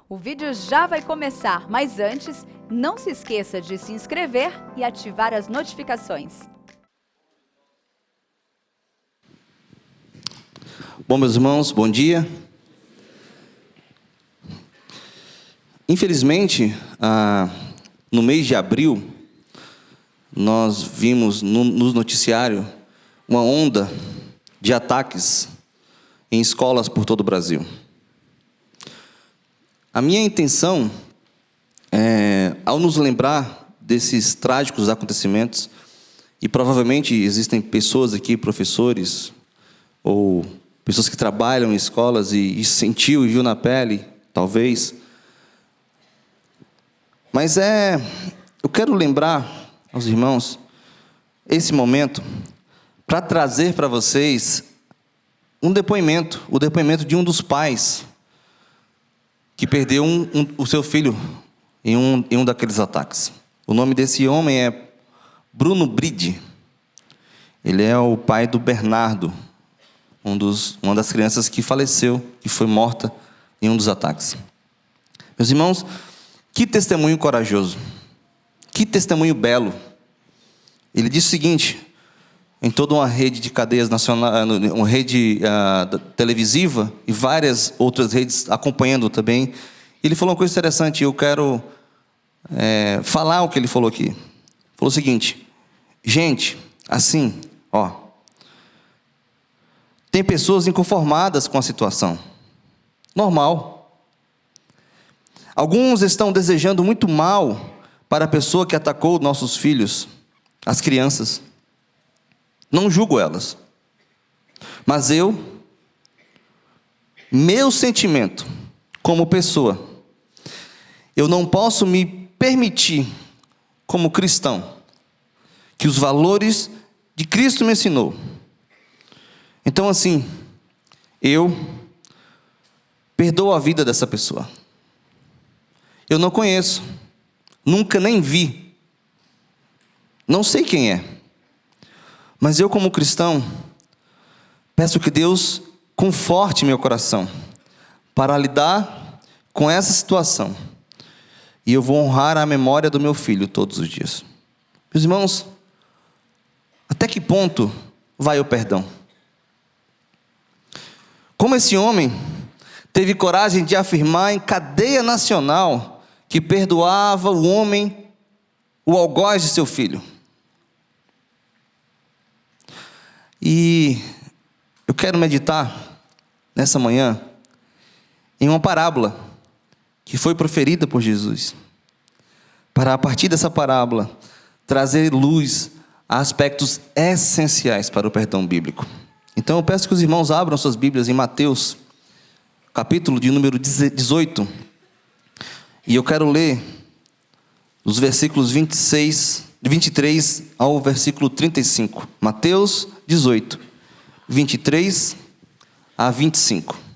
O vídeo já vai começar, mas antes, não se esqueça de se inscrever e ativar as notificações. Bom, meus irmãos, bom dia. Infelizmente, no mês de abril, nós vimos no noticiário uma onda de ataques em escolas por todo o Brasil. A minha intenção ao nos lembrar desses trágicos acontecimentos, e provavelmente existem pessoas aqui, professores, ou pessoas que trabalham em escolas e sentiu e viu na pele, talvez. Mas eu quero lembrar aos irmãos esse momento para trazer para vocês o depoimento de um dos pais que perdeu o seu filho em um daqueles ataques. O nome desse homem é Bruno Bride. Ele é o pai do Bernardo, uma das crianças que faleceu, que foi morta em um dos ataques. Meus irmãos, que testemunho corajoso, que testemunho belo. Ele disse o seguinte, em toda uma rede de cadeias nacionais, uma rede televisiva e várias outras redes acompanhando também. Ele falou uma coisa interessante, eu quero falar o que ele falou aqui. Ele falou o seguinte: gente, assim, tem pessoas inconformadas com a situação. Normal. Alguns estão desejando muito mal para a pessoa que atacou nossos filhos, as crianças. Não julgo elas. Mas meu sentimento como pessoa, eu não posso me permitir, como cristão, que os valores de Cristo me ensinou. Então, assim, eu perdoo a vida dessa pessoa. Eu não conheço, nunca nem vi, não sei quem é. Mas eu, como cristão, peço que Deus conforte meu coração para lidar com essa situação. E eu vou honrar a memória do meu filho todos os dias. Meus irmãos, até que ponto vai o perdão? Como esse homem teve coragem de afirmar em cadeia nacional que perdoava o homem, o algoz de seu filho. E eu quero meditar nessa manhã em uma parábola que foi proferida por Jesus, para a partir dessa parábola trazer luz a aspectos essenciais para o perdão bíblico. Então eu peço que os irmãos abram suas Bíblias em Mateus, capítulo de número 18, e eu quero ler os versículos 23 ao versículo 35. Mateus 18, 23 a 25.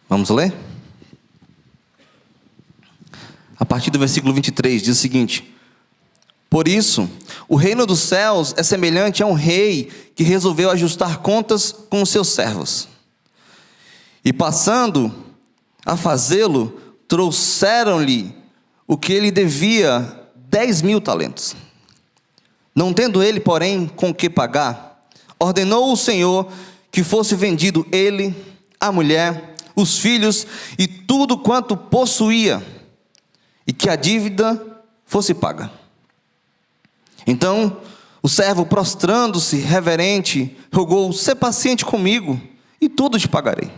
Vamos ler? A partir do versículo 23 diz o seguinte: por isso, o reino dos céus é semelhante a um rei que resolveu ajustar contas com os seus servos. E passando a fazê-lo, trouxeram-lhe o que ele devia 10.000 talentos. Não tendo ele, porém, com que pagar, ordenou o Senhor que fosse vendido ele, a mulher, os filhos e tudo quanto possuía, e que a dívida fosse paga. Então o servo, prostrando-se reverente, rogou: sê paciente comigo, e tudo te pagarei.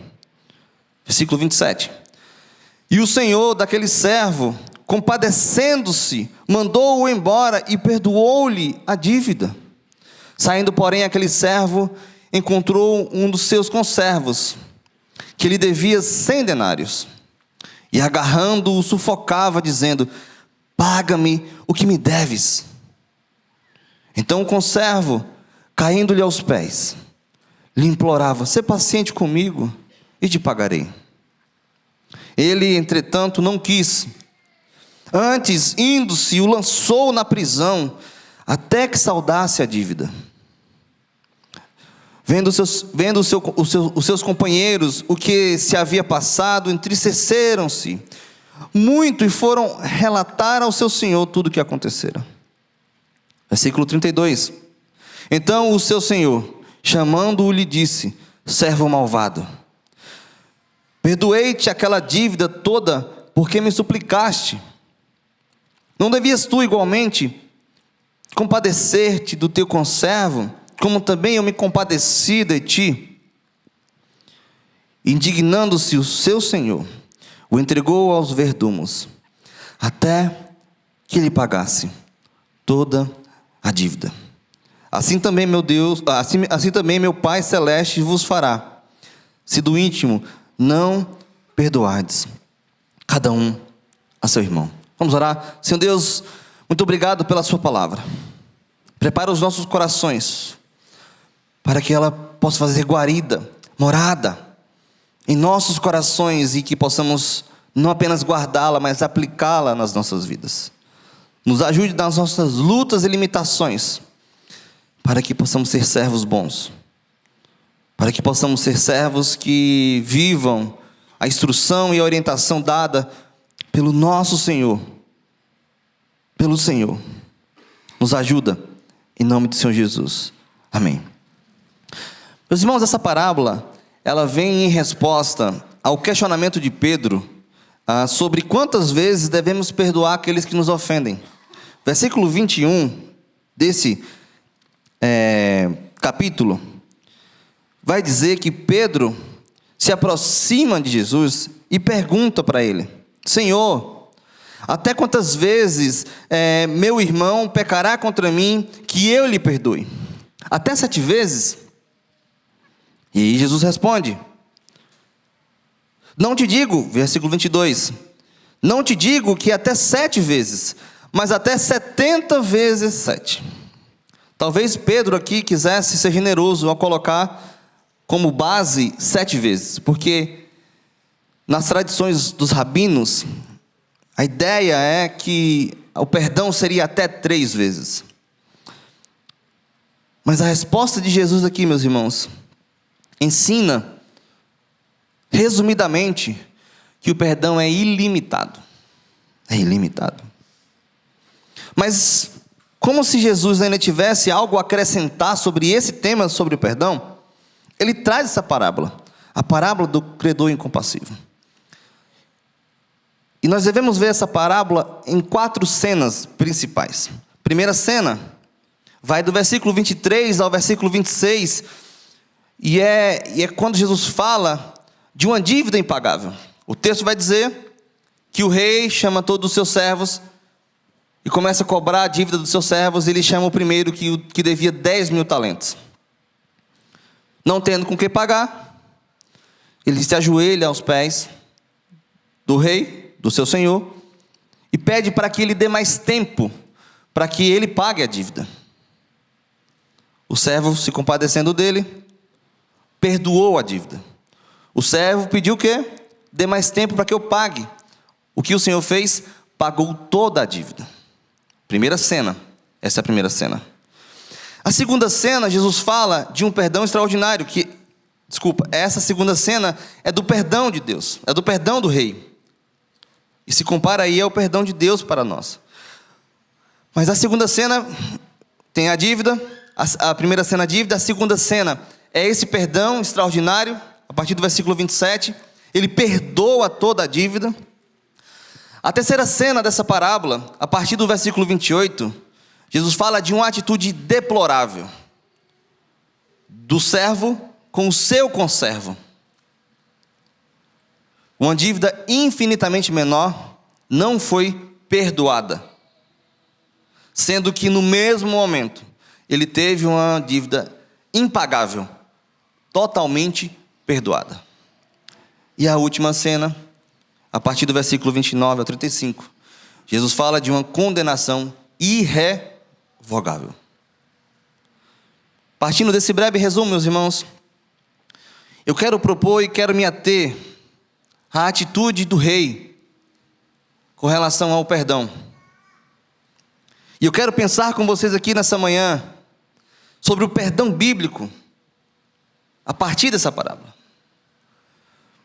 Versículo 27. E o senhor daquele servo, compadecendo-se, mandou-o embora e perdoou-lhe a dívida. Saindo, porém, aquele servo encontrou um dos seus conservos, que lhe devia 100 denários, e agarrando-o sufocava, dizendo: paga-me o que me deves. Então o conservo, caindo-lhe aos pés, lhe implorava: sê paciente comigo e te pagarei. Ele, entretanto, não quis. Antes, indo-se, o lançou na prisão, até que saldasse a dívida. Vendo os seus companheiros o que se havia passado, entristeceram-se muito e foram relatar ao seu senhor tudo o que acontecera. Versículo 32. Então o seu senhor, chamando-o, lhe disse: servo malvado, perdoei-te aquela dívida toda, porque me suplicaste. Não devias tu igualmente compadecer-te do teu conservo, como também eu me compadeci de ti? Indignando-se o seu senhor, o entregou aos verdumos, até que lhe pagasse toda a dívida. Assim também, meu Deus, assim também meu Pai Celeste vos fará, se do íntimo não perdoardes cada um a seu irmão. Vamos orar. Senhor Deus, muito obrigado pela sua palavra. Prepara os nossos corações para que ela possa fazer guarida, morada em nossos corações, e que possamos não apenas guardá-la, mas aplicá-la nas nossas vidas. Nos ajude nas nossas lutas e limitações, para que possamos ser servos bons, para que possamos ser servos que vivam a instrução e a orientação dada pelo nosso Senhor, pelo Senhor. Nos ajuda, em nome do Senhor Jesus. Amém. Meus irmãos, essa parábola, ela vem em resposta ao questionamento de Pedro sobre quantas vezes devemos perdoar aqueles que nos ofendem. Versículo 21 desse capítulo vai dizer que Pedro se aproxima de Jesus e pergunta para ele: Senhor, até quantas vezes meu irmão pecará contra mim que eu lhe perdoe? Até 7 vezes? E aí Jesus responde: não te digo, versículo 22, não te digo que até 7 vezes, mas até 70 vezes 7. Talvez Pedro aqui quisesse ser generoso ao colocar como base 7 vezes, porque nas tradições dos rabinos, a ideia é que o perdão seria até 3 vezes. Mas a resposta de Jesus aqui, meus irmãos, ensina, resumidamente, que o perdão é ilimitado. É ilimitado. Mas, como se Jesus ainda tivesse algo a acrescentar sobre esse tema, sobre o perdão, ele traz essa parábola, a parábola do credor incompassivo. E nós devemos ver essa parábola em 4 cenas principais. Primeira cena vai do versículo 23 ao versículo 26, e é quando Jesus fala de uma dívida impagável. O texto vai dizer que o rei chama todos os seus servos e começa a cobrar a dívida dos seus servos. Ele chama o primeiro que devia 10.000 talentos. Não tendo com que pagar, ele se ajoelha aos pés do rei, do seu senhor, e pede para que ele dê mais tempo, para que ele pague a dívida. O servo, se compadecendo dele, perdoou a dívida. O servo pediu o quê? Dê mais tempo para que eu pague. O que o Senhor fez? Pagou toda a dívida. Primeira cena. Essa é a primeira cena. A segunda cena, Jesus fala de um perdão extraordinário. Essa segunda cena é do perdão de Deus. É do perdão do rei. E se compara aí ao perdão de Deus para nós. Mas a segunda cena tem a dívida. A primeira cena, a dívida. A segunda cena é esse perdão extraordinário. A partir do versículo 27, ele perdoa toda a dívida. A terceira cena dessa parábola, a partir do versículo 28, Jesus fala de uma atitude deplorável do servo com o seu conservo. Uma dívida infinitamente menor não foi perdoada, sendo que no mesmo momento ele teve uma dívida impagável, totalmente perdoada. E a última cena, a partir do versículo 29 ao 35, Jesus fala de uma condenação irrevogável. Partindo desse breve resumo, meus irmãos, eu quero propor e quero me ater à atitude do rei com relação ao perdão. E eu quero pensar com vocês aqui nessa manhã sobre o perdão bíblico a partir dessa parábola.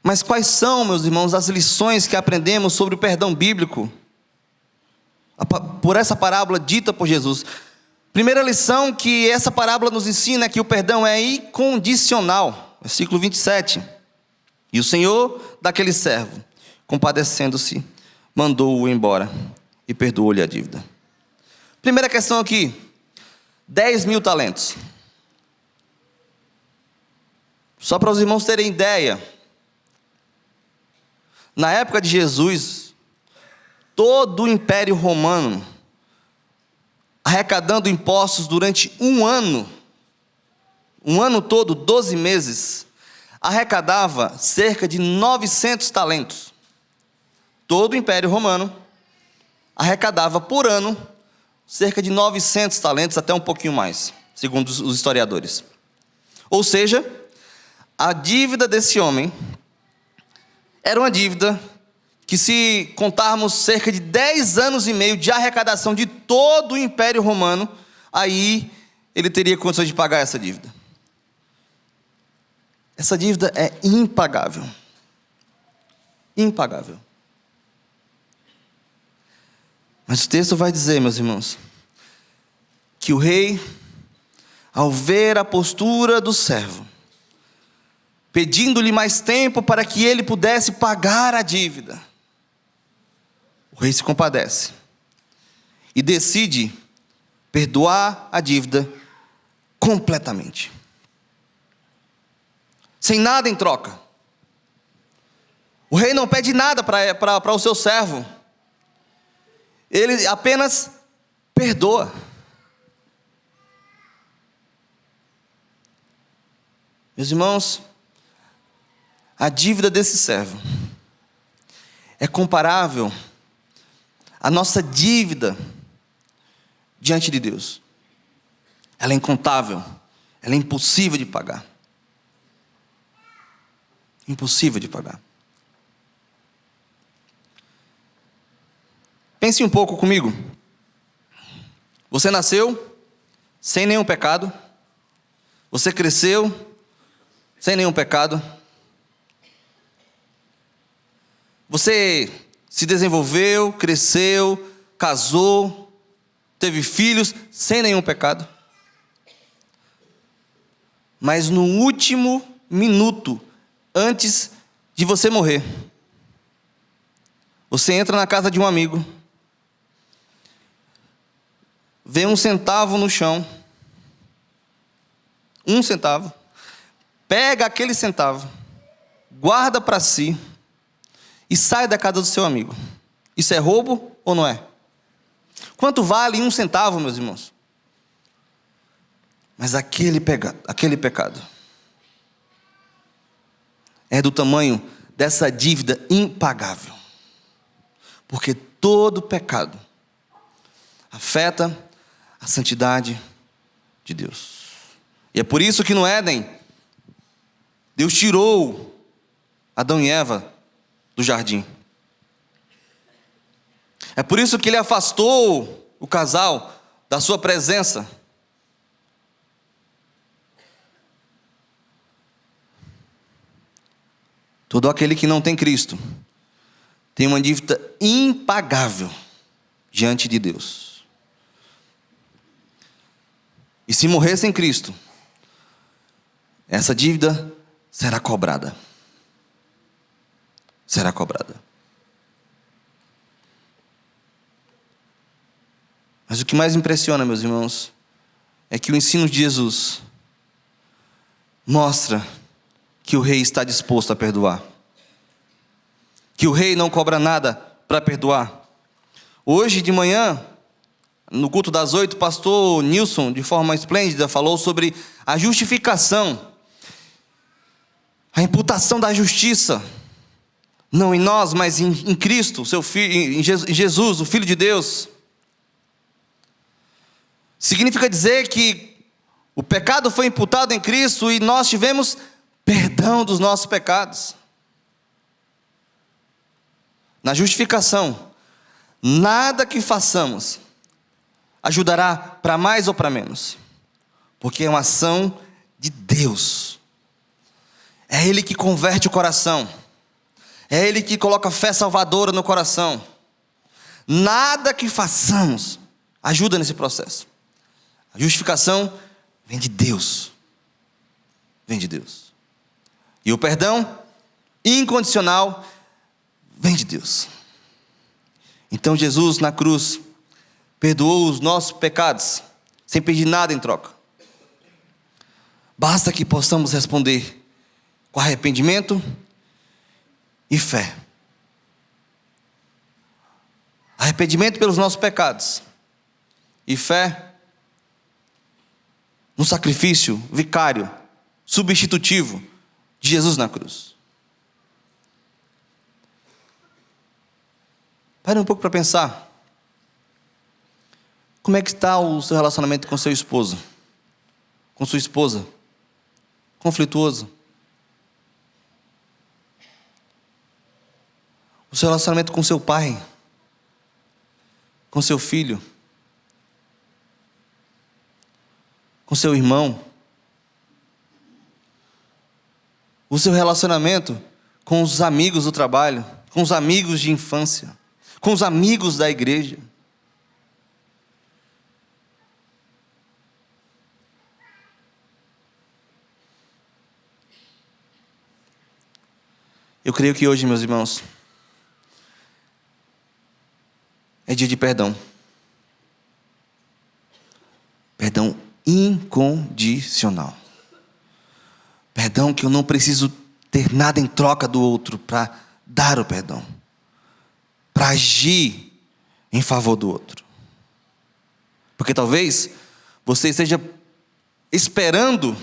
Mas quais são, meus irmãos, as lições que aprendemos sobre o perdão bíblico por essa parábola dita por Jesus? Primeira lição que essa parábola nos ensina é que o perdão é incondicional. Versículo 27. E o Senhor daquele servo, compadecendo-se, mandou-o embora e perdoou-lhe a dívida. Primeira questão aqui, 10.000 talentos. Só para os irmãos terem ideia, na época de Jesus, todo o Império Romano, arrecadando impostos durante um ano todo, 12 meses, arrecadava cerca de 900 talentos. Todo o Império Romano arrecadava por ano cerca de 900 talentos, até um pouquinho mais, segundo os historiadores. Ou seja, a dívida desse homem era uma dívida que, se contarmos cerca de 10 anos e meio de arrecadação de todo o Império Romano, aí ele teria condições de pagar essa dívida. Essa dívida é impagável. Impagável. Mas o texto vai dizer, meus irmãos, que o rei, ao ver a postura do servo, pedindo-lhe mais tempo para que ele pudesse pagar a dívida, o rei se compadece e decide perdoar a dívida completamente, sem nada em troca. O rei não pede nada para o seu servo, ele apenas perdoa. Meus irmãos, a dívida desse servo é comparável à nossa dívida diante de Deus. Ela é incontável, ela é impossível de pagar. Impossível de pagar. Pense um pouco comigo. Você nasceu sem nenhum pecado. Você cresceu sem nenhum pecado. Você se desenvolveu, cresceu, casou, teve filhos sem nenhum pecado. Mas no último minuto, antes de você morrer, você entra na casa de um amigo, vê 1 centavo no chão, 1 centavo, pega aquele centavo, guarda para si e sai da casa do seu amigo. Isso é roubo ou não é? Quanto vale 1 centavo, meus irmãos? Mas aquele pecado é do tamanho dessa dívida impagável. Porque todo pecado afeta a santidade de Deus. E é por isso que no Éden, Deus tirou Adão e Eva do jardim. É por isso que Ele afastou o casal da sua presença. Todo aquele que não tem Cristo tem uma dívida impagável diante de Deus. E se morrer sem Cristo, essa dívida será cobrada. Será cobrada. Mas o que mais impressiona, meus irmãos, é que o ensino de Jesus mostra que o rei está disposto a perdoar. Que o rei não cobra nada para perdoar. Hoje de manhã, no culto das 8, o pastor Nilson, de forma esplêndida, falou sobre a justificação, a imputação da justiça, não em nós, mas em Cristo, seu filho, em Jesus, o Filho de Deus. Significa dizer que O pecado foi imputado em Cristo e nós tivemos perdão dos nossos pecados. Na justificação, nada que façamos ajudará para mais ou para menos, porque é uma ação de Deus. É Ele que converte o coração, é Ele que coloca fé salvadora no coração. Nada que façamos ajuda nesse processo. A justificação vem de Deus. Vem de Deus. E o perdão incondicional vem de Deus. Então Jesus na cruz perdoou os nossos pecados, sem pedir nada em troca. Basta que possamos responder com arrependimento e fé. Arrependimento pelos nossos pecados e fé no sacrifício vicário, substitutivo de Jesus na cruz. Pare um pouco para pensar. Como é que está o seu relacionamento com seu esposo? Com sua esposa? Conflituoso? O seu relacionamento com seu pai? Com seu filho? Com seu irmão? O seu relacionamento com os amigos do trabalho? Com os amigos de infância? Com os amigos da igreja? Eu creio que hoje, meus irmãos, é dia de perdão. Perdão incondicional. Perdão que eu não preciso ter nada em troca do outro para dar o perdão. Para agir em favor do outro. Porque talvez você esteja esperando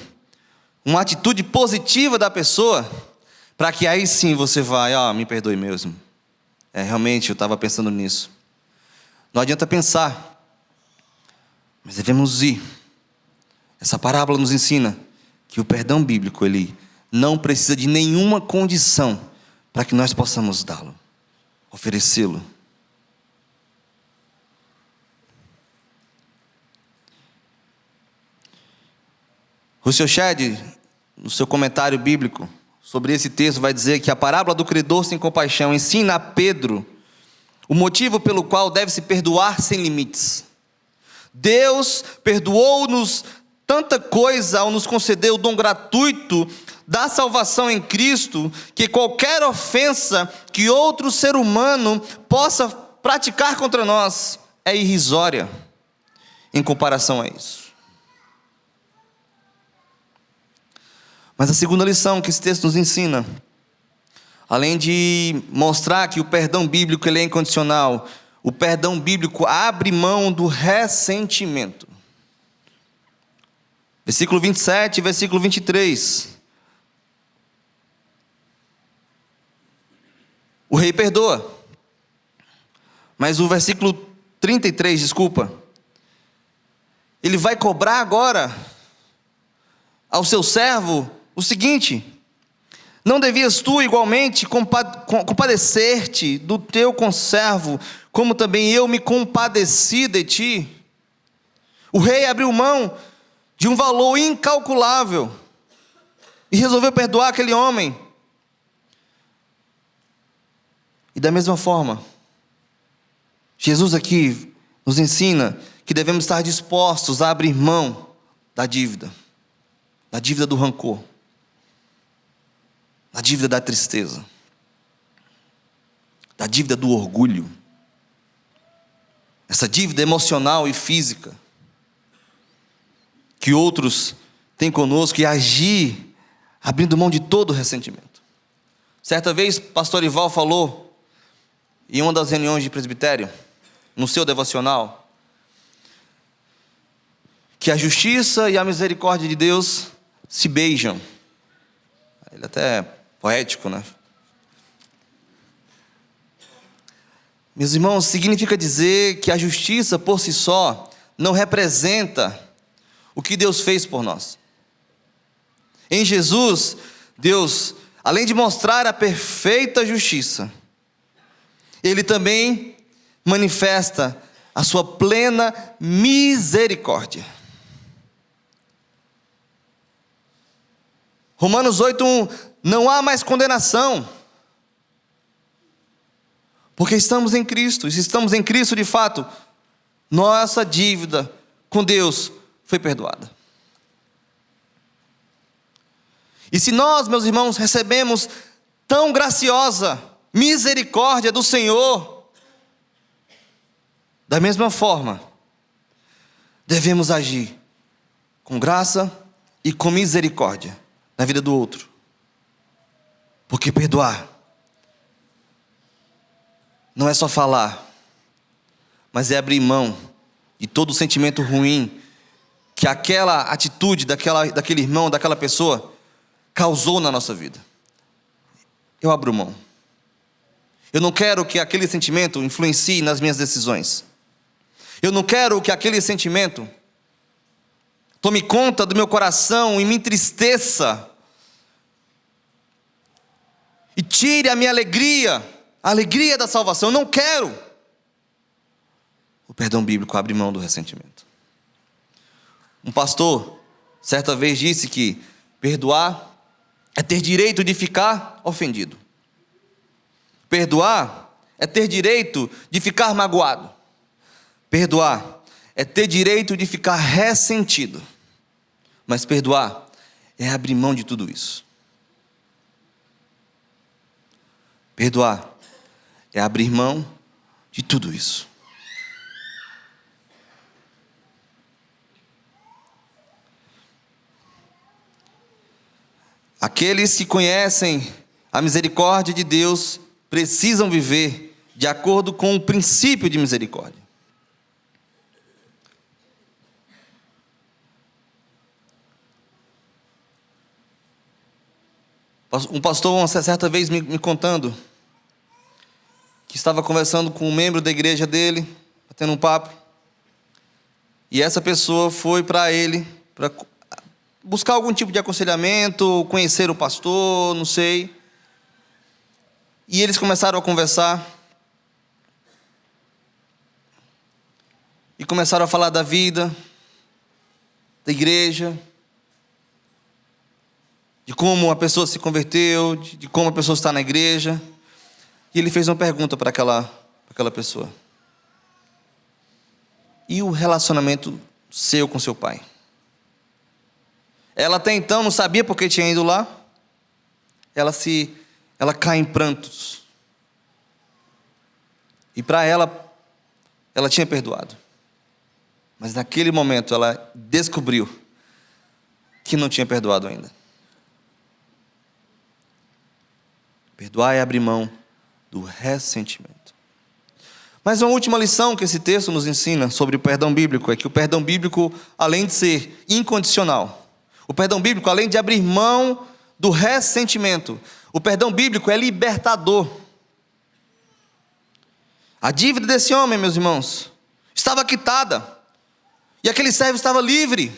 uma atitude positiva da pessoa, para que aí sim você vai, me perdoe mesmo. Realmente eu estava pensando nisso. Não adianta pensar, mas devemos ir. Essa parábola nos ensina que o perdão bíblico, ele não precisa de nenhuma condição para que nós possamos dá-lo, oferecê-lo. O Sr. Shedd, no seu comentário bíblico sobre esse texto, vai dizer que a parábola do credor sem compaixão ensina a Pedro o motivo pelo qual deve-se perdoar sem limites. Deus perdoou-nos tanta coisa ao nos conceder o dom gratuito da salvação em Cristo, que qualquer ofensa que outro ser humano possa praticar contra nós é irrisória em comparação a isso. Mas a segunda lição que esse texto nos ensina, além de mostrar que o perdão bíblico ele é incondicional, o perdão bíblico abre mão do ressentimento. Versículo 27 e versículo 23. O rei perdoa. Mas o versículo 33, ele vai cobrar agora ao seu servo o seguinte: não devias tu igualmente compadecer-te do teu conservo, como também eu me compadeci de ti? O rei abriu mão de um valor incalculável e resolveu perdoar aquele homem. E da mesma forma, Jesus aqui nos ensina que devemos estar dispostos a abrir mão da dívida do rancor, da dívida da tristeza, da dívida do orgulho, essa dívida emocional e física que outros têm conosco, e agir abrindo mão de todo o ressentimento. Certa vez, pastor Ival falou em uma das reuniões de presbitério, no seu devocional, que a justiça e a misericórdia de Deus se beijam. Ele até é poético, né? Meus irmãos, significa dizer que a justiça por si só não representa o que Deus fez por nós. Em Jesus, Deus, além de mostrar a perfeita justiça, Ele também manifesta a sua plena misericórdia. Romanos 8:1, não há mais condenação, porque estamos em Cristo. E se estamos em Cristo de fato, nossa dívida com Deus foi perdoada. E se nós, meus irmãos, recebemos tão graciosa misericórdia do Senhor, da mesma forma, devemos agir com graça e com misericórdia na vida do outro. Porque perdoar não é só falar, mas é abrir mão de todo o sentimento ruim que aquela atitude daquele irmão, daquela pessoa causou na nossa vida. Eu abro mão. Eu não quero que aquele sentimento influencie nas minhas decisões. Eu não quero que aquele sentimento tome conta do meu coração e me entristeça e tire a minha alegria, a alegria da salvação. Eu não quero. O perdão bíblico abre mão do ressentimento. Um pastor certa vez disse que perdoar é ter direito de ficar ofendido. Perdoar é ter direito de ficar magoado. Perdoar é ter direito de ficar ressentido. Mas perdoar é abrir mão de tudo isso. Perdoar é abrir mão de tudo isso. Aqueles que conhecem a misericórdia de Deus precisam viver de acordo com o princípio de misericórdia. Um pastor, uma certa vez, me contando que estava conversando com um membro da igreja dele, batendo um papo, e essa pessoa foi para ele, para buscar algum tipo de aconselhamento, conhecer o pastor, não sei. E eles começaram a conversar. E começaram a falar da vida, da igreja, de como a pessoa se converteu, de como a pessoa está na igreja. E ele fez uma pergunta para aquela pessoa. E o relacionamento seu com seu pai? Ela até então não sabia porque tinha ido lá. Ela cai em prantos. E para ela tinha perdoado. Mas naquele momento ela descobriu que não tinha perdoado ainda. Perdoar é abrir mão do ressentimento. Mas uma última lição que esse texto nos ensina sobre o perdão bíblico é que o perdão bíblico, além de ser incondicional, o perdão bíblico, além de abrir mão do ressentimento, o perdão bíblico é libertador. A dívida desse homem, meus irmãos, estava quitada. E aquele servo estava livre.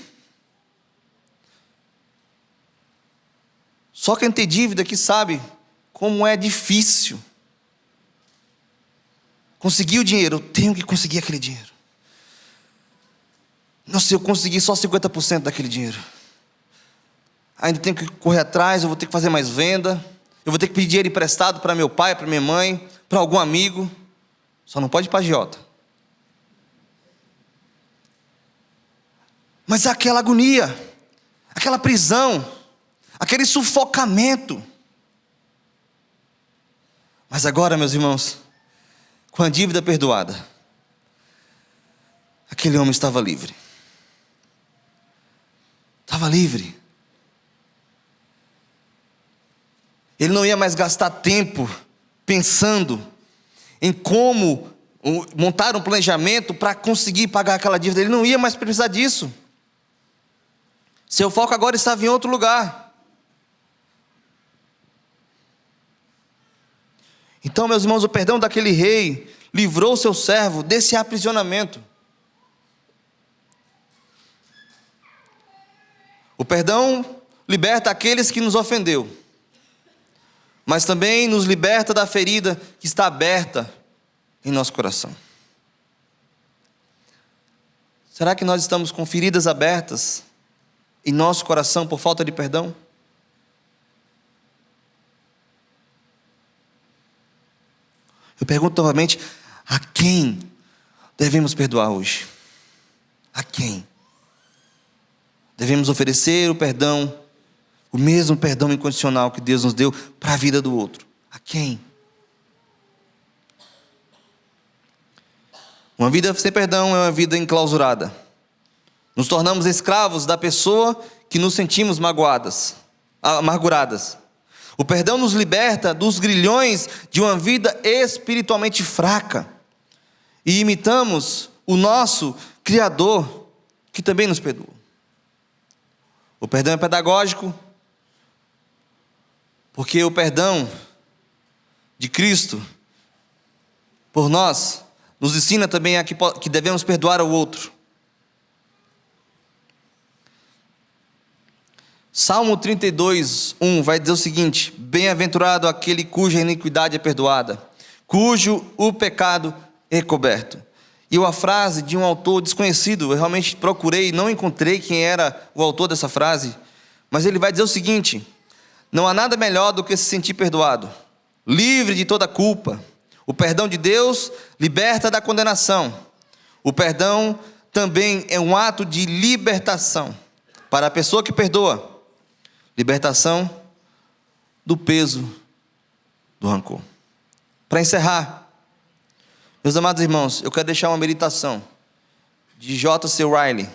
Só quem tem dívida que sabe como é difícil conseguir o dinheiro. Eu tenho que conseguir aquele dinheiro. Não, se eu conseguir só 50% daquele dinheiro, ainda tenho que correr atrás, eu vou ter que fazer mais venda, eu vou ter que pedir dinheiro emprestado para meu pai, para minha mãe, para algum amigo. Só não pode ir para agiota. Mas aquela agonia, aquela prisão, aquele sufocamento. Mas agora, meus irmãos, com a dívida perdoada, aquele homem estava livre. Estava livre. Ele não ia mais gastar tempo pensando em como montar um planejamento para conseguir pagar aquela dívida. Ele não ia mais precisar disso. Seu foco agora estava em outro lugar. Então, meus irmãos, o perdão daquele rei livrou seu servo desse aprisionamento. O perdão liberta aqueles que nos ofendeu, mas também nos liberta da ferida que está aberta em nosso coração. Será que nós estamos com feridas abertas em nosso coração por falta de perdão? Eu pergunto novamente, a quem devemos perdoar hoje? A quem? Devemos oferecer o perdão, o mesmo perdão incondicional que Deus nos deu para a vida do outro. A quem? Uma vida sem perdão é uma vida enclausurada. Nos tornamos escravos da pessoa que nos sentimos amarguradas. O perdão nos liberta dos grilhões de uma vida espiritualmente fraca. E imitamos o nosso Criador, que também nos perdoa. O perdão é pedagógico, porque o perdão de Cristo por nós nos ensina também a que devemos perdoar ao outro. Salmo 32, 1 vai dizer o seguinte: bem-aventurado aquele cuja iniquidade é perdoada, cujo o pecado é coberto. E uma frase de um autor desconhecido, eu realmente procurei e não encontrei quem era o autor dessa frase, mas ele vai dizer o seguinte: não há nada melhor do que se sentir perdoado, livre de toda culpa. O perdão de Deus liberta da condenação. O perdão também é um ato de libertação para a pessoa que perdoa. Libertação do peso do rancor. Para encerrar, meus amados irmãos, eu quero deixar uma meditação de J.C. Riley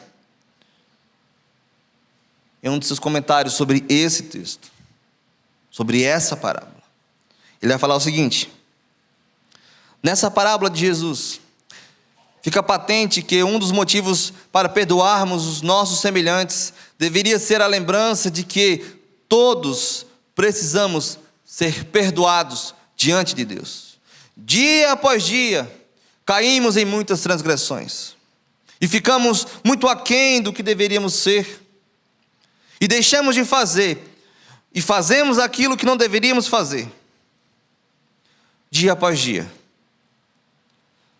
em um de seus comentários sobre esse texto, sobre essa parábola. Ele vai falar o seguinte: nessa parábola de Jesus, fica patente que um dos motivos para perdoarmos os nossos semelhantes deveria ser a lembrança de que todos precisamos ser perdoados diante de Deus. Dia após dia, caímos em muitas transgressões e ficamos muito aquém do que deveríamos ser, e deixamos de fazer e fazemos aquilo que não deveríamos fazer. Dia após dia,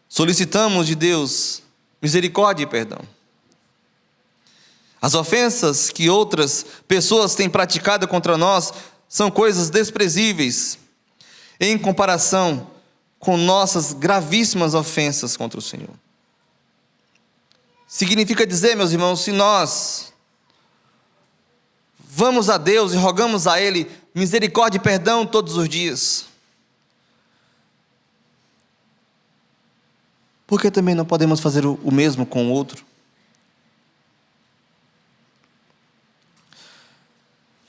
solicitamos de Deus misericórdia e perdão. As ofensas que outras pessoas têm praticado contra nós são coisas desprezíveis em comparação com nossas gravíssimas ofensas contra o Senhor. Significa dizer, meus irmãos, se nós vamos a Deus e rogamos a Ele misericórdia e perdão todos os dias, por que também não podemos fazer o mesmo com o outro?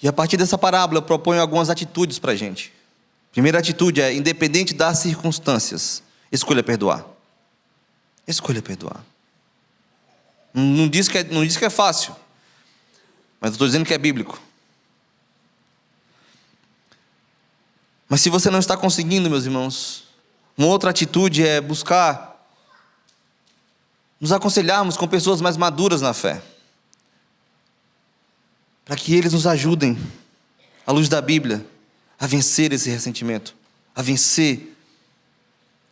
E a partir dessa parábola eu proponho algumas atitudes para a gente. Primeira atitude é, independente das circunstâncias, escolha perdoar. Escolha perdoar. Não diz que é fácil, mas eu estou dizendo que é bíblico. Mas se você não está conseguindo, meus irmãos, uma outra atitude é buscar nos aconselharmos com pessoas mais maduras na fé, para que eles nos ajudem, à luz da Bíblia, a vencer esse ressentimento, a vencer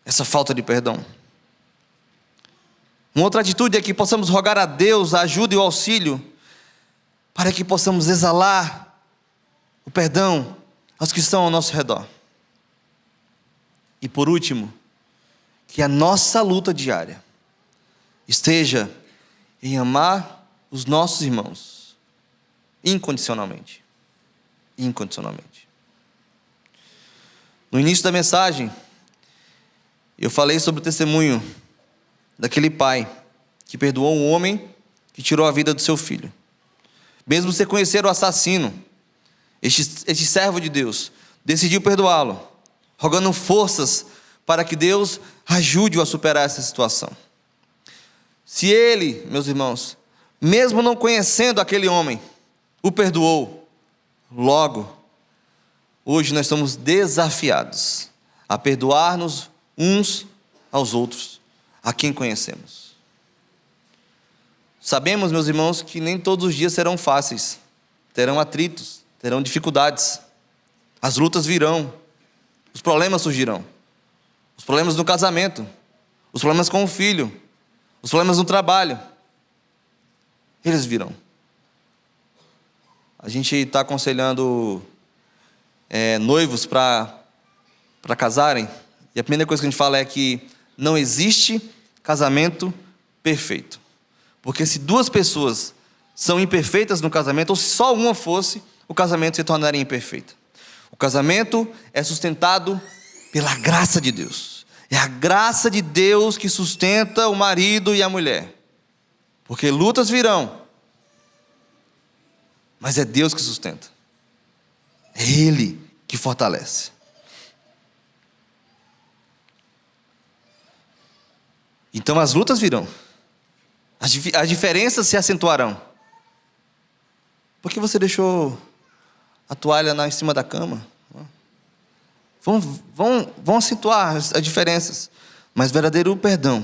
essa falta de perdão. Uma outra atitude é que possamos rogar a Deus a ajuda e o auxílio, para que possamos exalar o perdão aos que estão ao nosso redor. E por último, que a nossa luta diária esteja em amar os nossos irmãos incondicionalmente. Incondicionalmente. No início da mensagem, eu falei sobre o testemunho daquele pai que perdoou um homem que tirou a vida do seu filho. Mesmo sem conhecer o assassino, este servo de Deus decidiu perdoá-lo, rogando forças para que Deus ajude-o a superar essa situação. Se ele, meus irmãos, mesmo não conhecendo aquele homem, o perdoou, logo, hoje nós somos desafiados a perdoar-nos uns aos outros, a quem conhecemos. Sabemos, meus irmãos, que nem todos os dias serão fáceis, terão atritos, terão dificuldades. As lutas virão, os problemas surgirão. Os problemas no casamento, os problemas com o filho, os problemas no trabalho. Eles virão. A gente está aconselhando noivos para casarem. E a primeira coisa que a gente fala é que não existe casamento perfeito. Porque se duas pessoas são imperfeitas no casamento, ou se só uma fosse, o casamento se tornaria imperfeito. O casamento é sustentado pela graça de Deus. É a graça de Deus que sustenta o marido e a mulher. Porque lutas virão, mas é Deus que sustenta. É Ele que fortalece. Então as lutas virão. As diferenças se acentuarão. Por que você deixou a toalha em cima da cama? Vão acentuar as diferenças. Mas verdadeiro perdão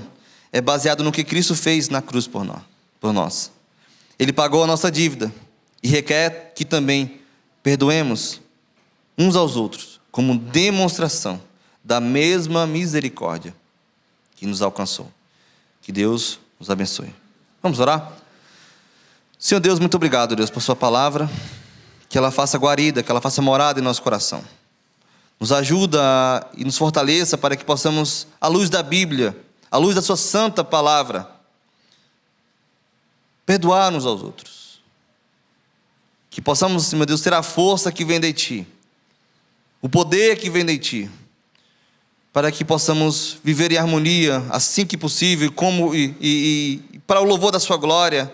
é baseado no que Cristo fez na cruz por nós. Ele pagou a nossa dívida e requer que também perdoemos uns aos outros, como demonstração da mesma misericórdia que nos alcançou. Que Deus nos abençoe. Vamos orar? Senhor Deus, muito obrigado, Deus, por sua palavra. Que ela faça guarida, que ela faça morada em nosso coração. Nos ajuda e nos fortaleça para que possamos, à luz da Bíblia, à luz da sua santa palavra, perdoar uns aos outros. Que possamos, meu Deus, ter a força que vem de Ti, o poder que vem de Ti, para que possamos viver em harmonia, assim que possível, e para o louvor da sua glória.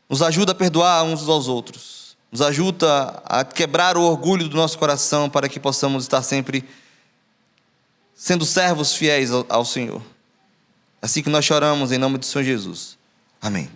Nos ajuda a perdoar uns aos outros. Nos ajuda a quebrar o orgulho do nosso coração, para que possamos estar sempre sendo servos fiéis ao Senhor. Assim que nós choramos em nome do Senhor Jesus. Amém.